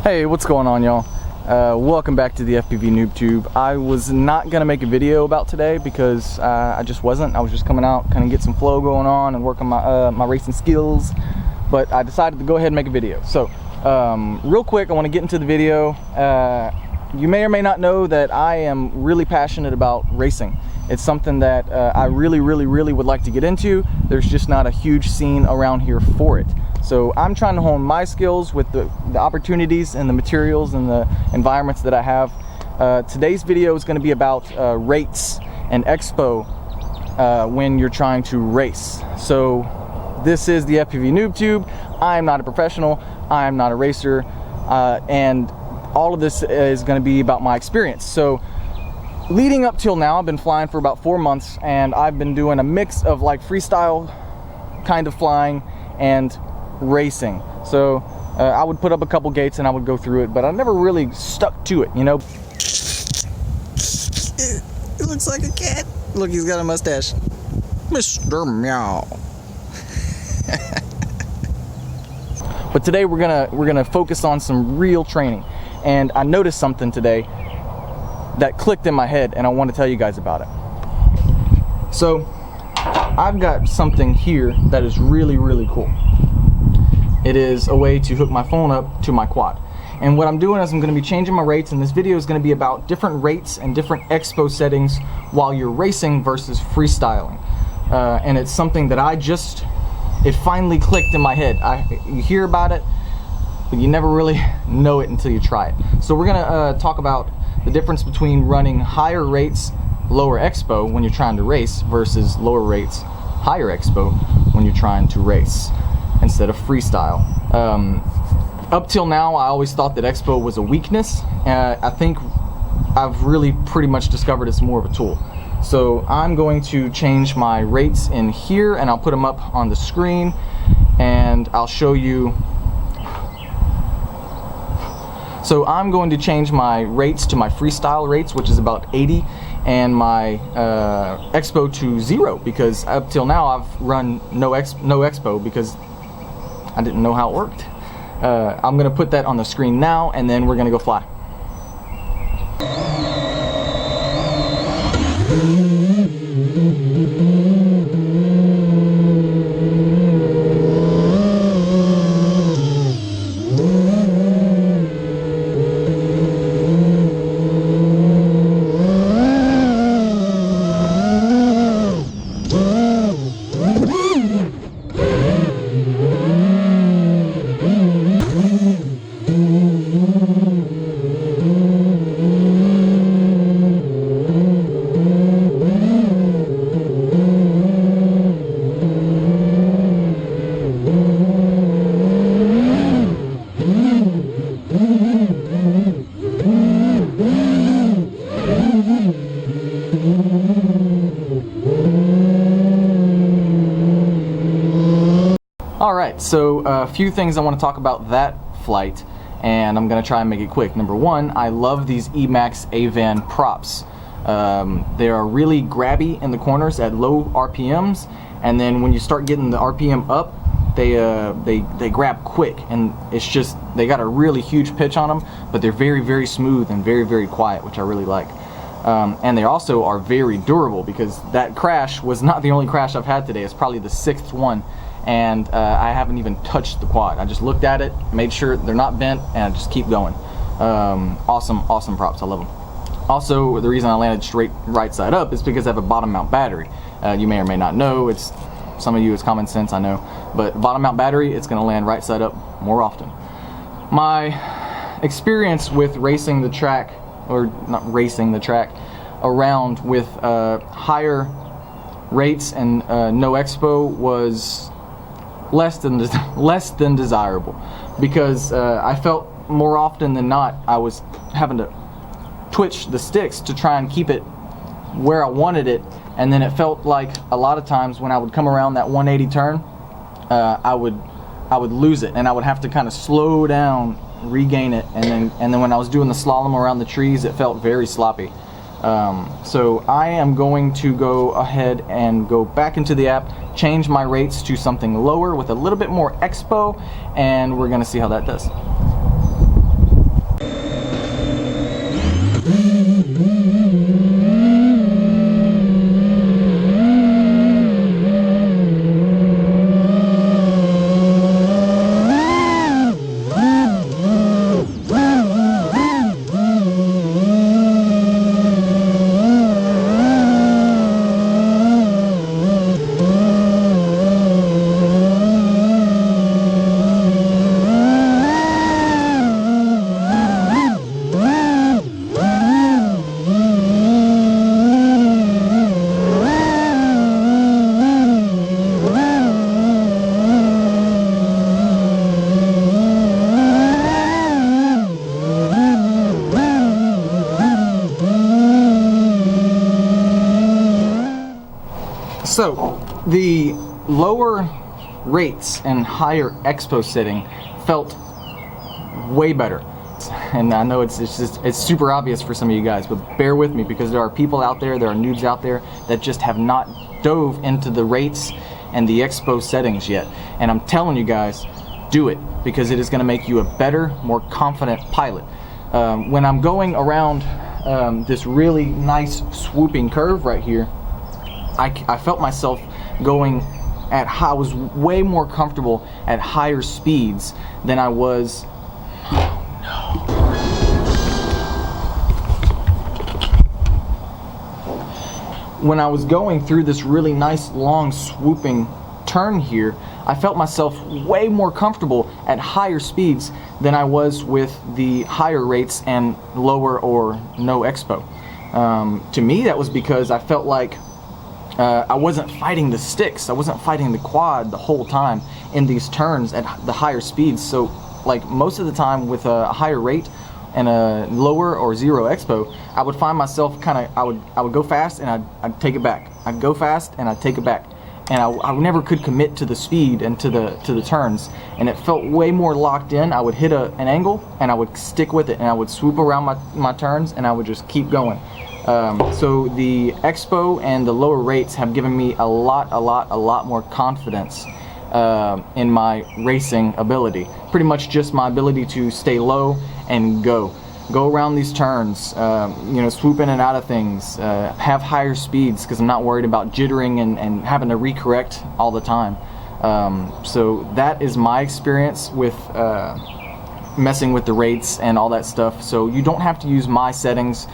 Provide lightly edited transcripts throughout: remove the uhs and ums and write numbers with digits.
Hey, what's going on, y'all? Welcome back to the FPVnoobtube. I was not gonna make a video about today because I just wasn't. I was just coming out, kind of get some flow going on and work on my racing skills. But I decided to go ahead and make a video. So, real quick, I want to get into the video. You may or may not know that I am really passionate about racing. It's something that I really would like to get into. There's just not a huge scene around here for it. So I'm trying to hone my skills with the opportunities and the materials and the environments that I have. Today's video is going to be about rates and Expo when you're trying to race. So this is the FPVnoobtube. I am not a professional. I am not a racer. And all of this is going to be about my experience. So leading up till now, I've been flying for about 4 months, and I've been doing a mix of like freestyle kind of flying and racing. So I would put up a couple gates and I would go through it, but I never really stuck to it, you know. It looks like a cat. Look, he's got a mustache. Mr. Meow. But today we're gonna focus on some real training, and I noticed something today that clicked in my head, and I want to tell you guys about it. So I've got something here that is really cool. It is a way to hook my phone up to my quad. And what I'm doing is I'm going to be changing my rates, and this video is going to be about different rates and different Expo settings while you're racing versus freestyling. And it's something that it finally clicked in my head. You hear about it, but you never really know it until you try it. So we're going to talk about the difference between running higher rates, lower Expo when you're trying to race versus lower rates, higher Expo when you're trying to race instead of freestyle. Up till now, I always thought that Expo was a weakness. I think I've really pretty much discovered it's more of a tool. So I'm going to change my rates in here, and I'll put them up on the screen, and I'll show you. So I'm going to change my rates to my freestyle rates, which is about 80, and my Expo to 0, because up till now I've run no Expo because I didn't know how it worked. I'm gonna put that on the screen now, and then we're gonna go fly. Alright, so a few things I want to talk about that flight, and I'm going to try and make it quick. Number one, I love these Emax Avan props. They are really grabby in the corners at low RPMs, and then when you start getting the RPM up, they grab quick, and it's just, they got a really huge pitch on them, but they're very smooth and very quiet, which I really like. And they also are very durable, because that crash was not the only crash I've had today. It's probably the 6th one, and I haven't even touched the quad. I just looked at it, made sure they're not bent, and I just keep going. Awesome props, I love them. Also, the reason I landed straight right side up is because I have a bottom mount battery. You may or may not know, some of you, it's common sense, I know, but bottom mount battery, it's gonna land right side up more often. My experience with racing the track, or not racing the track, around with higher rates and no Expo was less than desirable, because I felt more often than not I was having to twitch the sticks to try and keep it where I wanted it, and then it felt like a lot of times when I would come around that 180 turn, I would lose it, and I would have to kind of slow down, regain it, and then when I was doing the slalom around the trees, it felt very sloppy. So I am going to go ahead and go back into the app, change my rates to something lower with a little bit more Expo, and we're gonna see how that does. So the lower rates and higher expo setting felt way better. And I know it's super obvious for some of you guys, but bear with me, because there are people out there, there are noobs out there that just have not dove into the rates and the expo settings yet. And I'm telling you guys, do it, because it is going to make you a better, more confident pilot. When I'm going around this really nice swooping curve right here, I felt myself going at I was way more comfortable at higher speeds than I was. When I was going through this really nice long swooping turn here, I felt myself way more comfortable at higher speeds than I was with the higher rates and lower or no expo. To me, that was because I felt like I wasn't fighting the sticks, I wasn't fighting the quad the whole time in these turns at the higher speeds. So like most of the time with a higher rate and a lower or zero expo, I would find myself I would go fast and I'd take it back. I'd go fast and I'd take it back. And I never could commit to the speed and to the turns, and it felt way more locked in. I would hit an angle and I would stick with it, and I would swoop around my turns and I would just keep going. So the expo and the lower rates have given me a lot more confidence in my racing ability. Pretty much just my ability to stay low and go around these turns, you know, swoop in and out of things, have higher speeds because I'm not worried about jittering and having to recorrect all the time. So that is my experience with messing with the rates and all that stuff. So you don't have to use my settings,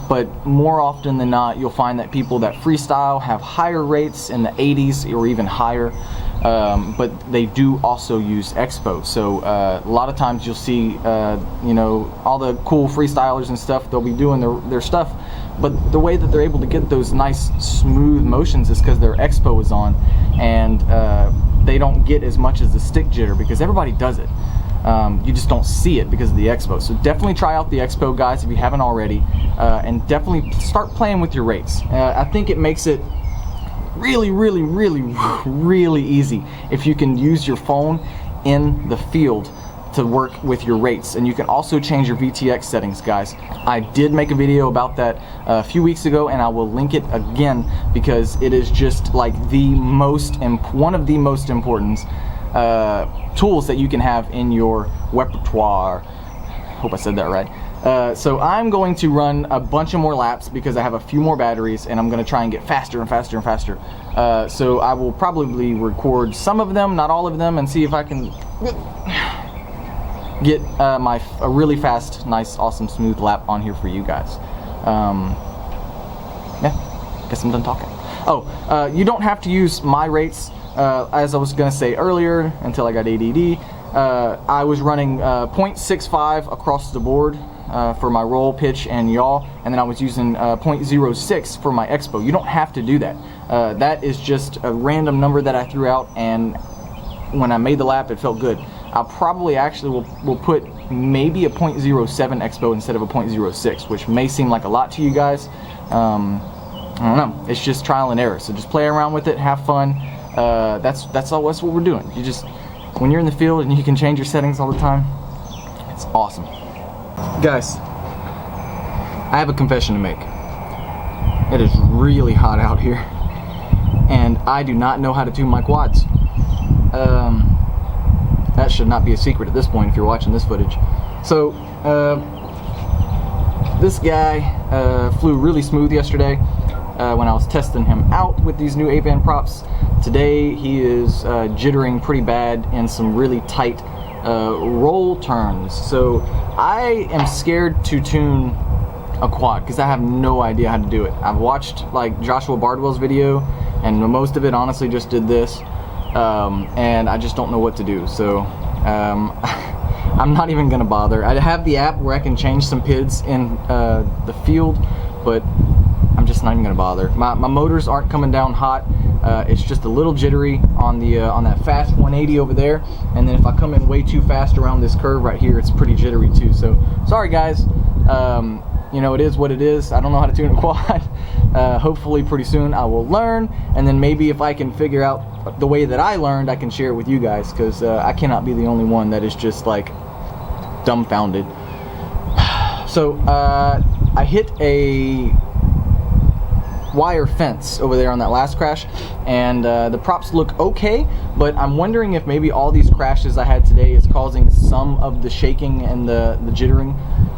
but more often than not, you'll find that people that freestyle have higher rates in the 80s or even higher. But they do also use expo. So a lot of times you'll see, you know, all the cool freestylers and stuff, they'll be doing their stuff, but the way that they're able to get those nice smooth motions is because their expo is on, and they don't get as much as the stick jitter because everybody does it. You just don't see it because of the expo. So definitely try out the expo, guys, if you haven't already, and definitely start playing with your rates. I think it makes it really easy if you can use your phone in the field to work with your rates. And you can also change your VTX settings, guys. I did make a video about that a few weeks ago, and I will link it again because it is just like one of the most important tools that you can have in your repertoire. Hope I said that right. So I'm going to run a bunch of more laps because I have a few more batteries, and I'm going to try and get faster and faster and faster. So I will probably record some of them, not all of them, and see if I can get a really fast, nice, awesome, smooth lap on here for you guys. Yeah, guess I'm done talking. Oh, you don't have to use my rates. As I was going to say earlier, until I got ADD, I was running 0.65 across the board for my roll, pitch, and yaw, and then I was using 0.06 for my expo. You don't have to do that. That is just a random number that I threw out, and when I made the lap, it felt good. I'll probably actually will put maybe a 0.07 expo instead of a 0.06, which may seem like a lot to you guys. I don't know. It's just trial and error. So just play around with it, have fun. That's what we're doing. You just, when you're in the field and you can change your settings all the time, it's awesome. Guys, I have a confession to make. It is really hot out here, and I do not know how to tune my quads. That should not be a secret at this point if you're watching this footage. So this guy flew really smooth yesterday when I was testing him out with these new A-Van props. Today he is jittering pretty bad in some really tight roll turns. So I am scared to tune a quad because I have no idea how to do it. I've watched like Joshua Bardwell's video, and most of it honestly just did this, and I just don't know what to do. So I'm not even gonna bother. I have the app where I can change some PIDs in the field, but I'm just not even gonna bother. My motors aren't coming down hot. It's just a little jittery on the on that fast 180 over there, and then if I come in way too fast around this curve right here, it's pretty jittery too. So sorry guys. you know, it is what it is. I don't know how to tune a quad. Hopefully pretty soon I will learn, and then maybe if I can figure out the way that I learned, I can share it with you guys, because I cannot be the only one that is just like dumbfounded. So I hit a wire fence over there on that last crash, and the props look okay, but I'm wondering if maybe all these crashes I had today is causing some of the shaking and the jittering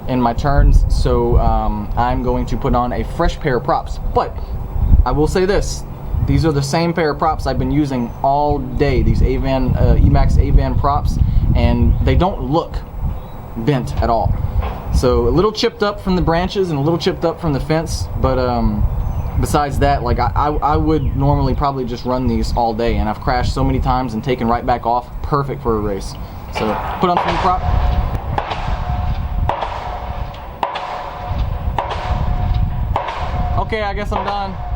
in my turns. So I'm going to put on a fresh pair of props. But I will say this, these are the same pair of props I've been using all day, these Emax Avan props, and they don't look bent at all. So a little chipped up from the branches and a little chipped up from the fence, but besides that, like I would normally probably just run these all day, and I've crashed so many times and taken right back off. Perfect for a race. So put on some prop. Okay, I guess I'm done.